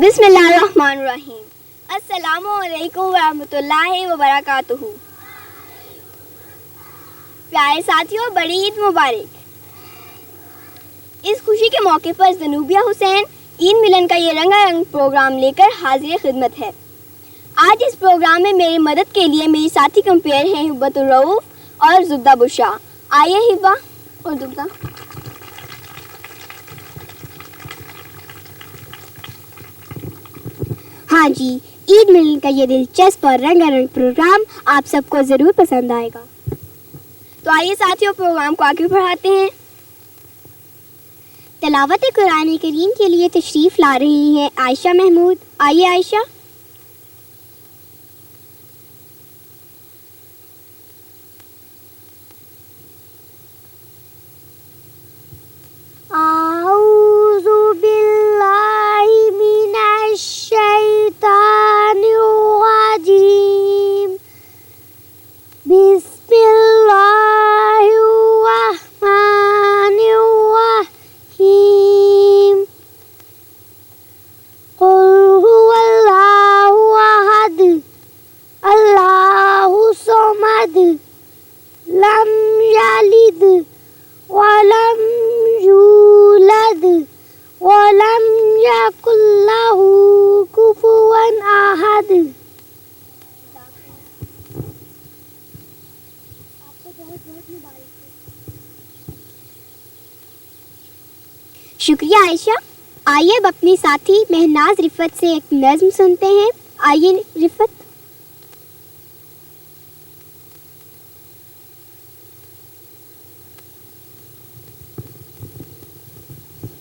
بسم اللہ الرحمن الرحیم. السلام علیکم ورحمۃ اللہ وبرکاتہ. پیارے ساتھیوں، بڑی عید مبارک. اس خوشی کے موقع پر زنوبیہ حسین عید ملن کا یہ رنگا رنگ پروگرام لے کر حاضر خدمت ہے. آج اس پروگرام میں میری مدد کے لیے میری ساتھی کمپیئر ہیں حبت الرؤوف اور زبدہ بشرا. آئیے حبا اور زبدہ. ہاں جی، عید ملن کا یہ دلچسپ اور رنگا رنگ پروگرام آپ سب کو ضرور پسند آئے گا. تو آئیے ساتھیوں، پروگرام کو آگے بڑھاتے ہیں. تلاوت قرآن کریم کے لیے تشریف لا رہی ہیں عائشہ محمود. آئیے عائشہ. اعوذ باللہ من الشیطان الرجیم. بسم اللہ الرحمن الرحیم. قل هو اللہ احد اللہ الصمد لم یلد ولم یولد ولم یکن لہ کفوا احد. شکریہ عائشہ. آئیے اب اپنی ساتھی مہناز رفت سے ایک نظم سنتے ہیں. آئیے رفت.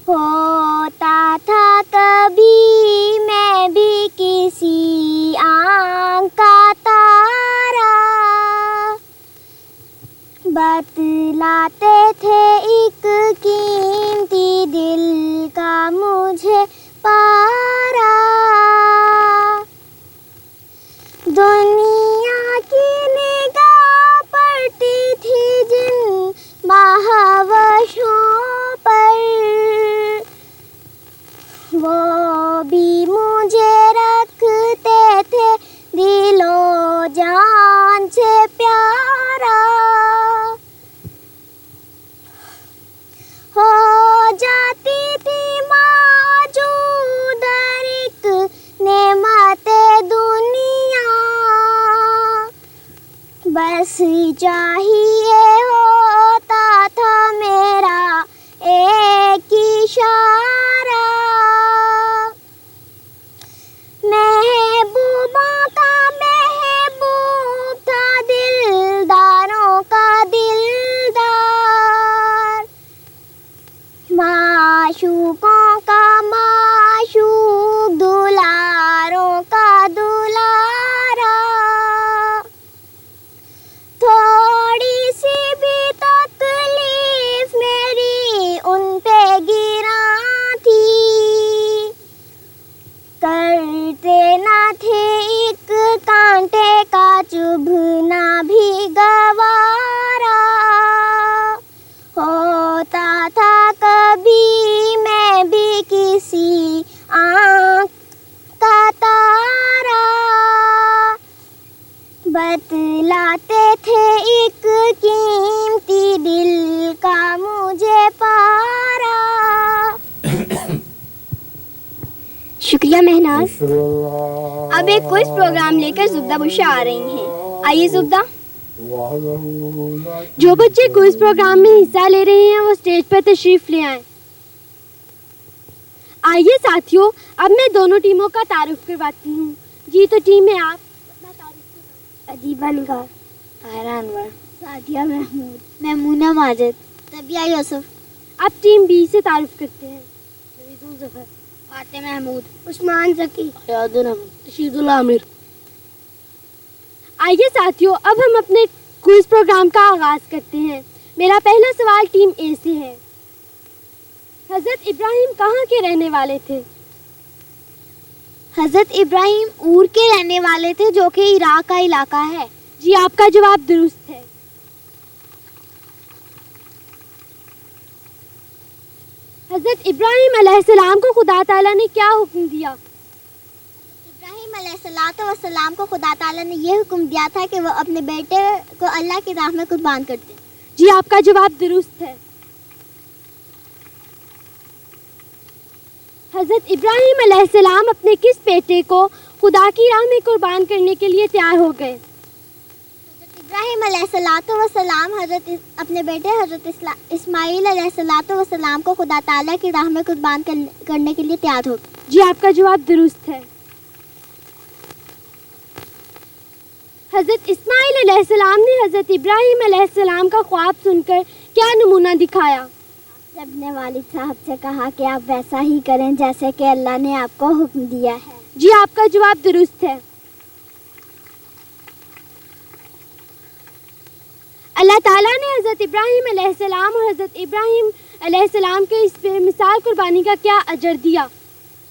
ہوتا تھا کبھی میں بھی کسی آنکھ کا تارا، بتلاتے تھے ایک قیمتی دل کا مجھے پارا. دنیا کی نگاہ پڑتی تھی جن مہوشوں پر، وہ بھی مجھے رکھتے تھے دل و جان سے پیارا. ہو جاتی تھی موجود ہر ایک نعمت دنیا، بس چاہیے ہوتا تھا میرا ایک اشارہ. محبوبوں کا محبوب تھا دلداروں کا دلدار، معشوقوں کا معشوق دلاروں کا دلارا. تھوڑی سی بھی تکلیف میری ان پہ گراں تھی، کرتے نہ تھے ایک کانٹے کا چبھنا بھی گوارا. ہوتا تھا کبھی میں بھی کسی آنکھ کا تارا، بتلاتے تھے ایک قیمتی دل کا مجھے پارا. شکریہ مہناز. اب ایک کوئز پروگرام لے کر زبدہ بشرا آ رہی ہیں. آئیے زبدہ. جو بچے کوئز پروگرام میں حصہ لے رہے ہیں وہ اسٹیج پر تشریف لے آئیں. آئیے ساتھیوں، اب میں دونوں ٹیموں کا تعارف کرواتی ہوں. جی تو ٹیم ہے آپ اپنا تعارف کرائیں. ادیبہ نگار، طاہرہ انور، سعدیہ محمود، میمونہ ماجد، طبیعہ یوسف. اب ٹیم بی سے تعارف کرتے ہیں. ظفر، فاتح محمود، عثمان ذکی، حیاد الرحمن، رشید العامر. آئیے ساتھیوں، اب ہم اپنے کوئز پروگرام کا آغاز کرتے ہیں. میرا پہلا سوال ٹیم اے سے ہے. حضرت ابراہیم کہاں کے رہنے والے تھے؟ حضرت ابراہیم اور کے رہنے والے تھے جو کہ عراق کا علاقہ ہے. جی آپ کا جواب درست ہے. حضرت ابراہیم علیہ السلام کو خدا تعالیٰ نے کیا حکم دیا؟ ابراہیم علیہ الصلوۃ والسلام کو خدا تعالیٰ نے یہ حکم دیا تھا کہ وہ اپنے بیٹے کو اللہ کی راہ میں قربان کر دیں. جی آپ کا جواب درست ہے. حضرت ابراہیم علیہ السلام اپنے کس بیٹے کو خدا کی راہ میں قربان کرنے کے لیے تیار ہو گئے؟ حضرت ابراہیم علیہ الصلوۃ والسلام اپنے بیٹے حضرت اسماعیل علیہ الصلوۃ والسلام کو خدا تعالیٰ کی راہ میں قربان کرنے کے لیے تیار ہو گئے. جی آپ کا جواب درست ہے. حضرت اسماعیل علیہ السلام نے حضرت ابراہیم علیہ السلام کا خواب سن کر کیا نمونہ دکھایا؟ اپنے والد صاحب سے کہا کہ آپ ویسا ہی کریں جیسے کہ اللہ نے آپ کو حکم دیا ہے. جی آپ کا جواب درست ہے. اللہ تعالیٰ نے حضرت ابراہیم علیہ السلام اور حضرت ابراہیم علیہ السلام کے اس بے مثال قربانی کا کیا اجر دیا؟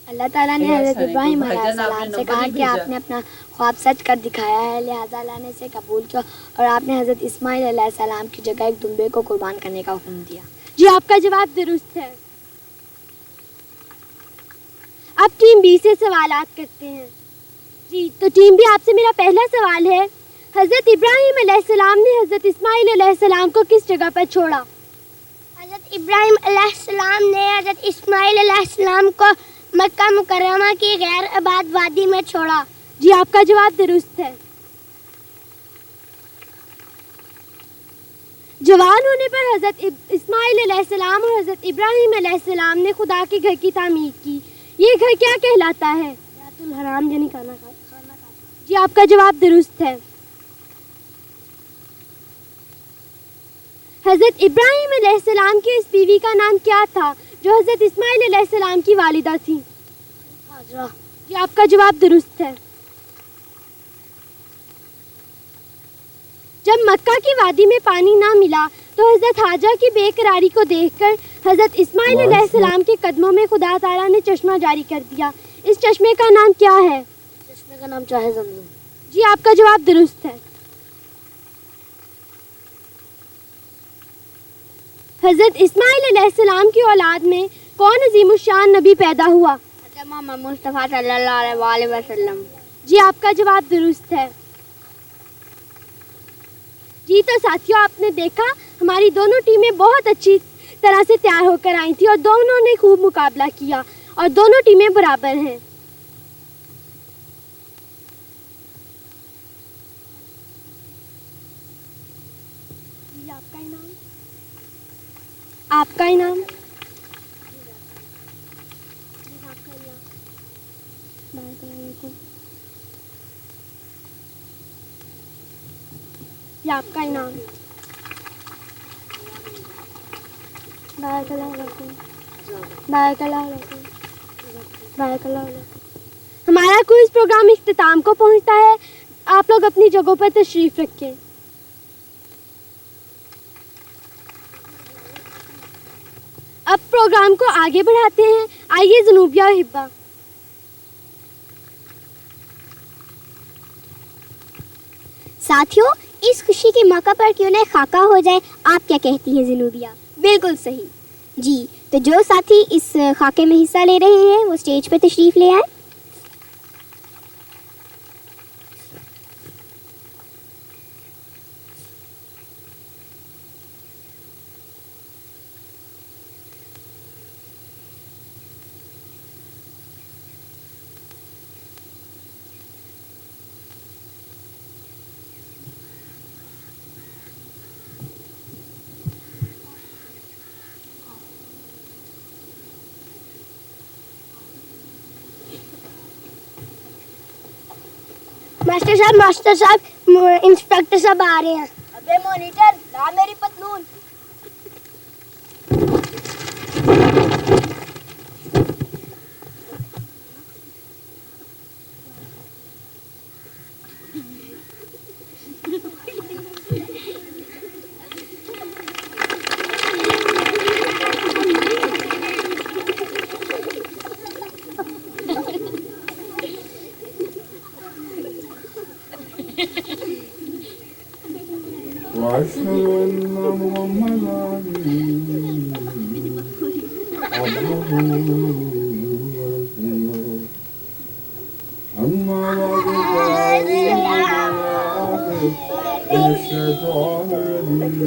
اللہ تعالیٰ نے حضرت ابراہیم علیہ السلام سے کہا کہ آپ نے اپنا خواب سچ کر دکھایا ہے، لہٰذا اللہ نے اسے قبول کیا اور آپ نے حضرت اسماعیل علیہ السلام کی جگہ ایک دمبے کو قربان کرنے کا حکم دیا. جی آپ کا جواب درست ہے. اب ٹیم بی سے سوالات کرتے ہیں. جی تو ٹیم بی، آپ سے میرا پہلا سوال ہے، حضرت ابراہیم علیہ السلام نے حضرت اسماعیل علیہ السلام کو کس جگہ پر چھوڑا؟ حضرت ابراہیم علیہ السلام نے حضرت اسماعیل علیہ السلام کو مکہ مکرمہ کی غیر آباد وادی میں چھوڑا. جی آپ کا جواب درست ہے. جوان ہونے پر حضرت اسماعیل علیہ السلام اور حضرت ابراہیم علیہ السلام نے خدا کے گھر کی تعمیر کی. یہ گھر کیا کہلاتا ہے؟ بیت الحرام یعنی خانہ کعبہ. جی آپ کا جواب درست ہے. حضرت ابراہیم علیہ السلام کی اس بیوی کا نام کیا تھا جو حضرت اسماعیل علیہ السلام کی والدہ تھی؟ ہاجرہ. جی آپ کا جواب درست ہے. جب مکہ کی وادی میں پانی نہ ملا تو حضرت حاجہ کی بے قراری کو دیکھ کر حضرت اسماعیل علیہ السلام کے قدموں میں خدا تعالیٰ نے چشمہ جاری کر دیا. اس چشمے کا نام کیا ہے؟ چشمے کا نام چاہے زمزم. جی آپ کا جواب درست ہے. حضرت اسماعیل علیہ السلام کی اولاد میں کون عظیم الشان نبی پیدا ہوا؟ حضرت محمد مصطفیٰ صلی اللہ علیہ وسلم. جی آپ کا جواب درست ہے. جی تو ساتھیوں، آپ نے دیکھا ہماری دونوں ٹیمیں بہت اچھی طرح سے تیار ہو کر آئی تھی اور دونوں نے خوب مقابلہ کیا اور دونوں ٹیمیں برابر ہیں. جی آپ کا انعام، آپ کا انعام. یہ آپ کا انعام. بارک اللہ لکم. بارک اللہ لکم. بارک اللہ لکم. ہمارا کوئز پروگرام اختتام کو پہنچتا ہے. آپ لوگ اپنی جگہوں پر تشریف رکھیں. اب پروگرام کو آگے بڑھاتے ہیں. آئیے زنوبیہ اور ہبہ. ساتھیوں، اس خوشی کے موقع پر کیوں نہ خاکہ ہو جائے؟ آپ کیا کہتی ہیں زنوبیہ؟ بالکل صحیح. جی تو جو ساتھی اس خاکے میں حصہ لے رہے ہیں وہ اسٹیج پہ تشریف لے آئیں. ماسٹر صاحب انسپیکٹر صاحب آ رہے ہیں. ابے مانیٹر لا میری پتلون. وأشهد أن محمدا عبده ورسوله. أما الشيطان الرجيم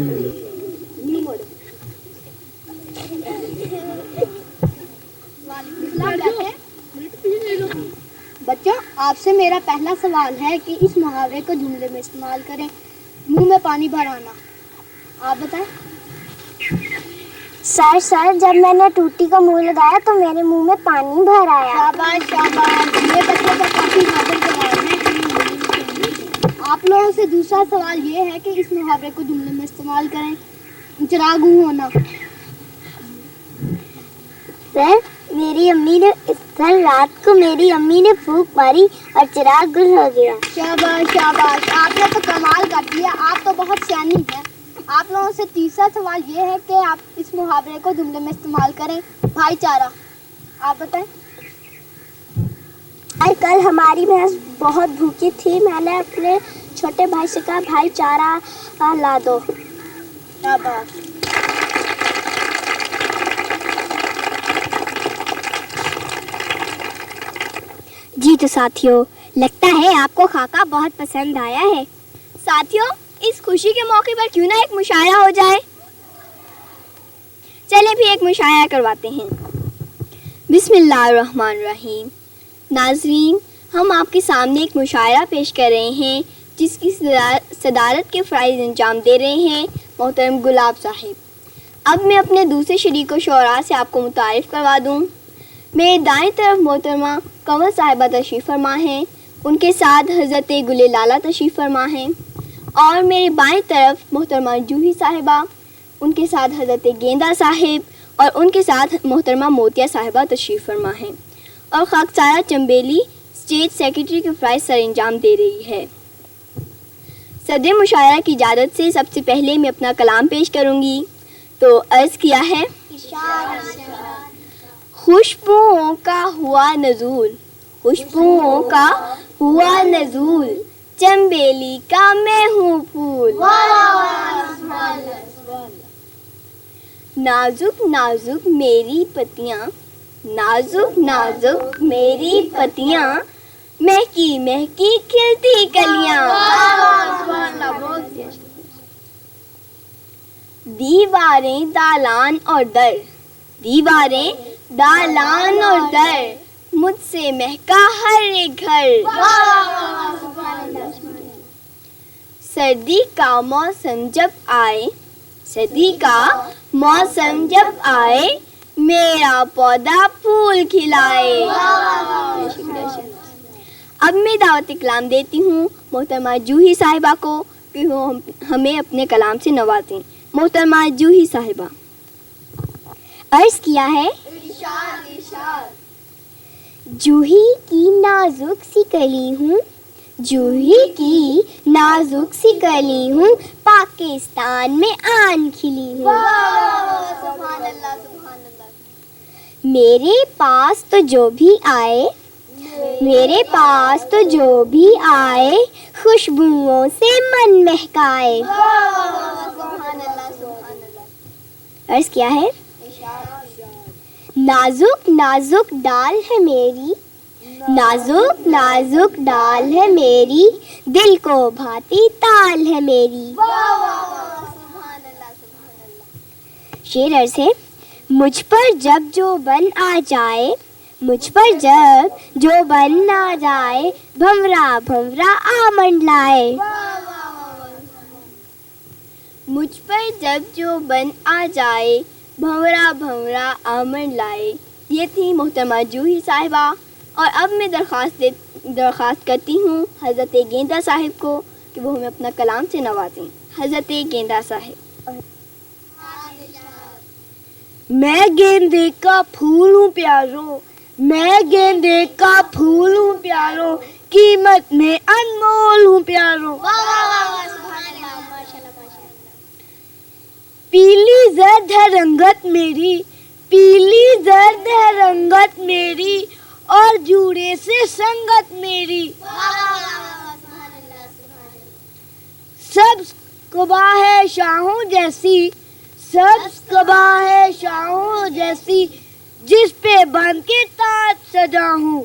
بچوں آپ سے میرا پہلا سوال ہے کہ اس محاورے کو جملے میں استعمال کریں. منہ میں پانی بھر آنا. آپ بتائیں. سر جب میں نے ٹوٹی کا منہ لگایا تو میرے منہ میں پانی بھر آیا. شاباش شاباش. یہ بچوں کا کافی نازک سوال ہے. آپ لوگوں سے دوسرا سوال یہ ہے کہ اس محاورے کو جملے میں استعمال کریں. چراغوں ہونا. سر رات کو میری امی نے پھونک ماری اور چراغ گل ہو گیا. شاباش شاباش. آپ نے تو کمال کر دیا. آپ تو بہت سیانی ہیں. آپ لوگوں سے تیسرا سوال یہ ہے کہ آپ اس محاورے کو جملے میں استعمال کریں. بھائی چارہ. آپ بتائیں. کل ہماری بھینس بہت بھوکی تھی. میں نے اپنے چھوٹے بھائی سے کہا بھائی چارہ لا دو. شاباش. جی تو ساتھیوں لگتا ہے آپ کو خاکہ بہت پسند آیا ہے. ساتھیوں اس خوشی کے موقع پر کیوں نہ ایک مشاعرہ ہو جائے. چلیں بھی ایک مشاعرہ کرواتے ہیں. بسم اللہ الرحمن الرحیم. ناظرین ہم آپ کے سامنے ایک مشاعرہ پیش کر رہے ہیں جس کی صدارت کے فرائض انجام دے رہے ہیں محترم گلاب صاحب. اب میں اپنے دوسرے شریک و شعراء سے آپ کو متعارف کروا دوں. میرے دائیں طرف محترمہ قمر صاحبہ تشریف فرما ہیں. ان کے ساتھ حضرت گل لالہ تشریف فرما ہیں. اور میرے بائیں طرف محترمہ جوہی صاحبہ. ان کے ساتھ حضرت گیندا صاحب اور ان کے ساتھ محترمہ موتیہ صاحبہ تشریف فرما ہیں. اور خاکسارہ چمبیلی اسٹیٹ سیکرٹری کے فرائض سر انجام دے رہی ہے. صدر مشاعرہ کی اجازت سے سب سے پہلے میں اپنا کلام پیش کروں گی. تو عرض کیا ہے. خوشبوؤں کا ہوا نزول. خوشبوؤں کا ہوا نزول. چمبیلی کا میں ہوں پھول. نازک نازک میری پتیاں. نازک نازک میری پتیاں. مہکی مہکی کھلتی کلیاں. دیواریں دالان اور در. دیواریں دالان اور در. مجھ سے مہکا ہر ایک گھر. سردی کا موسم جب آئے. سردی کا موسم جب آئے. میرا پودا پھول کھلائے. اب میں دعوت کلام دیتی ہوں محترمہ جوہی صاحبہ کو کہ وہ ہمیں اپنے کلام سے نوازیں. محترمہ جوہی صاحبہ. عرض کیا ہے. جوہی کی نازک سی کلی ہوں. جوہی کی نازک سی کلی ہوں. پاکستان میں آن کھلی ہوں. میرے پاس تو جو بھی آئے. میرے پاس تو جو بھی آئے. خوشبوؤں سے من مہکائے. عرض کیا ہے. نازک نازک ڈال ہے میری. نازک نازک ڈال ہے میری. دل کو بھاتی تال ہے میری. شعر عرض ہے. مجھ پر جب جو بن آ جائے. مجھ پر جب جو بن آ جائے. بھنورا بھنورا آمنڈ لائے. مجھ پر جب جو بن آ جائے. بھنورا بھنورا آمنڈ لائے. یہ تھی محترمہ جوہی صاحبہ. اور اب میں درخواست کرتی ہوں حضرت گیندا صاحب کو کہ وہ ہمیں اپنا کلام سے نوازیں. حضرت گیندا صاحب. میں گیندے کا پھول ہوں پیاروں. میں گیندے کا پھول ہوں پیاروں. قیمت میں انمول ہوں پیاروں. پیلی زرد ہے رنگت میری. پیلی زرد ہے رنگت میری. اور جوڑے سے سنگت میری. سبز قبا ہے شاہوں جیسی. سبز قبا ہے شاہوں جیسی. جس پہ بن کے تاج سجا ہوں.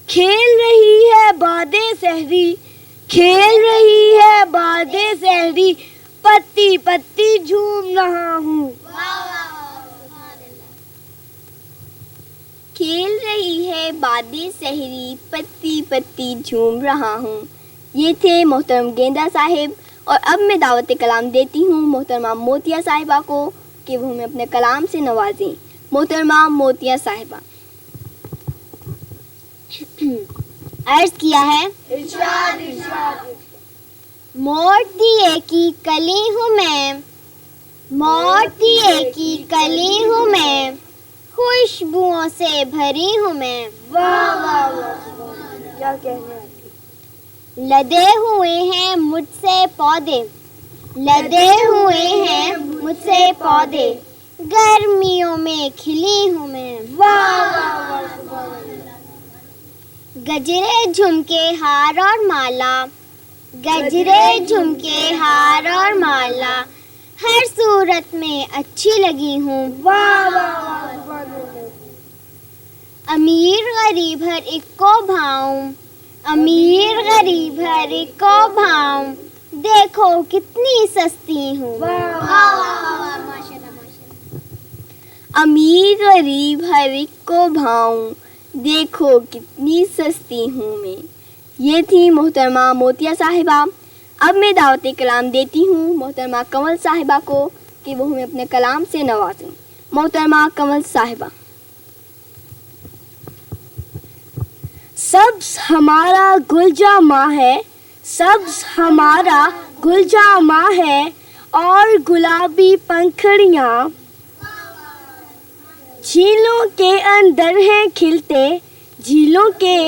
کھیل رہی ہے بادیں سحری کھیل رہی ہے بادیں سحری پتی پتی جھوم رہا ہوں. کھیل رہی ہے بادیں سحری پتی پتی جھوم رہا ہوں. یہ تھے محترم گیندا صاحب. اور اب میں دعوت کلام دیتی ہوں محترمہ موتیہ صاحبہ کو کہ وہ ہمیں اپنے کلام سے نوازیں. محترمہ موتیہ صاحبہ. عرض کیا ہے مورتیے کی کلی ہوں میں مورتیے کی کلی ہوں میں خوشبوؤں سے بھری ہوں میں. کیا کہنے لدے ہوئے ہیں مجھ سے پودے لدے ہوئے ہیں مجھ سے پودے گرمیوں میں کھلی ہوں میں. گجرے جھمکے ہار اور مالا گجرے جھمکے ہار اور مالا ہر صورت میں اچھی لگی ہوں. امیر غریب ہر ایک کو بھاؤں امیر غریب ہر ایک کو بھاؤں دیکھو کتنی سستی ہوں. امیر غریب ہر ایک کو بھاؤں دیکھو کتنی سستی ہوں میں. یہ تھی محترمہ موتیہ صاحبہ. اب میں دعوت کلام دیتی ہوں محترمہ کنول صاحبہ کو کہ وہ ہمیں اپنے کلام سے نوازیں. محترمہ کنول صاحبہ. سبز ہمارا گل جاماں ہے سبز ہمارا گل جاماں ہے اور گلابی پنکھڑیاں جھیلوں کے اندر ہیں کھلتے جھیلوں کے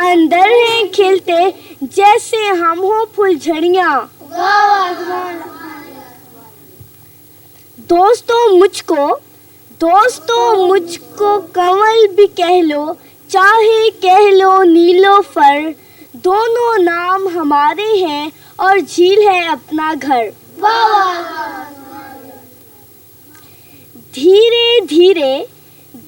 اندر ہیں کھلتے جیسے ہم ہوں پھلجھڑیاں. دوستوں مجھ کو کنول بھی کہہ لو چاہے کہہ لو نیلوفر دونوں نام ہمارے ہیں اور جھیل ہے اپنا گھر. دھیرے دھیرے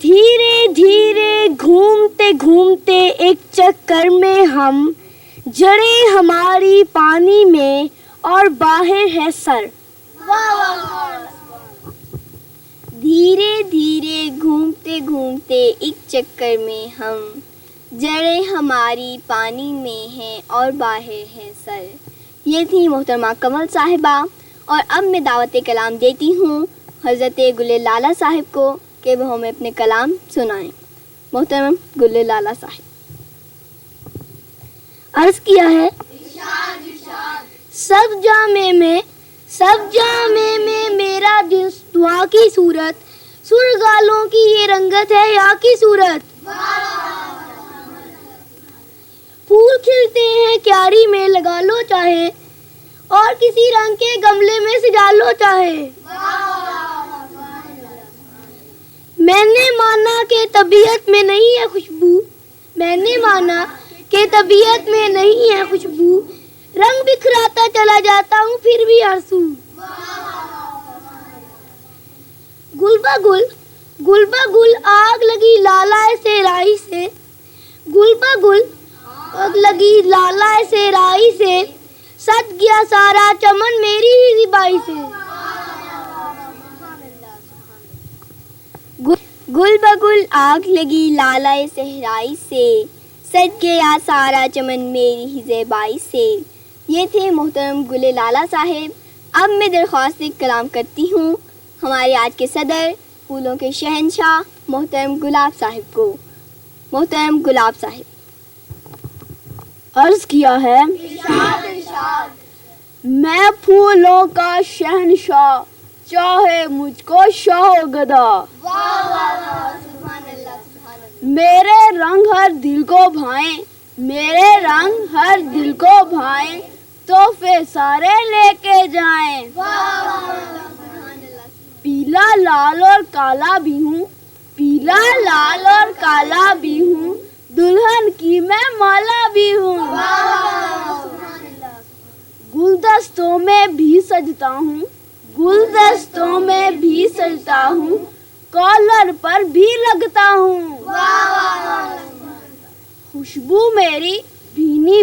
دھیرے دھیرے گھومتے گھومتے ایک چکر میں ہم جڑیں ہماری پانی میں اور باہر ہے سر. دھیرے دھیرے گھومتے گھومتے ایک چکر میں ہم جڑیں ہماری پانی میں ہیں اور باہر ہے سر. یہ تھی محترمہ کنول صاحبہ. اور اب میں دعوت کلام دیتی ہوں حضرت گل لالہ صاحب کو کہ وہ ہمیں اپنے کلام سنائیں. محترم گل لالہ صاحب. عرض کیا ہے سب جامے میں میرا دعا کی صورت سرگالوں کی یہ رنگت ہے یا کی صورت. پھول کھلتے ہیں کیاری میں لگا لو چاہے اور کسی رنگ کے گملے میں سجا لو چاہے. میں نے مانا کہ طبیعت میں نہیں ہے خوشبو میں نے مانا کہ طبیعت میں نہیں ہے خوشبو رنگ بکھراتا چلا جاتا ہوں پھر بھی ہر سو. گل بگل آگ لگی لالائے سے رائی سے گل بگل آگ لگی لالائے سے رائی سے سج گیا سارا چمن میری ہی زیبائی سے. گل بگل آگ لگی لالائے صحرائی سے سج گیا سارا چمن میری ہی زیبائی سے. یہ تھے محترم گل لالہ صاحب. اب میں درخواست کلام کرتی ہوں ہمارے آج کے صدر پھولوں کے شہنشاہ محترم گلاب صاحب کو. محترم گلاب صاحب. عرض کیا ہے میں پھولوں کا شہنشاہ چاہے مجھ کو شاہ و گدا میرے رنگ ہر دل کو بھائیں میرے رنگ ہر دل کو بھائیں تحفے سارے لے کے جائیں. پیلا لال اور کالا بھی ہوں پیلا لال اور کالا بھی ہوں دلہن کی میں مالا بھی ہوں. گلدستوں میں بھی سجتا ہوں گلدستوں میں بھی سجتا ہوں کالر پر بھی لگتا ہوں. خوشبو میری بھینی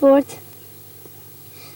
4th।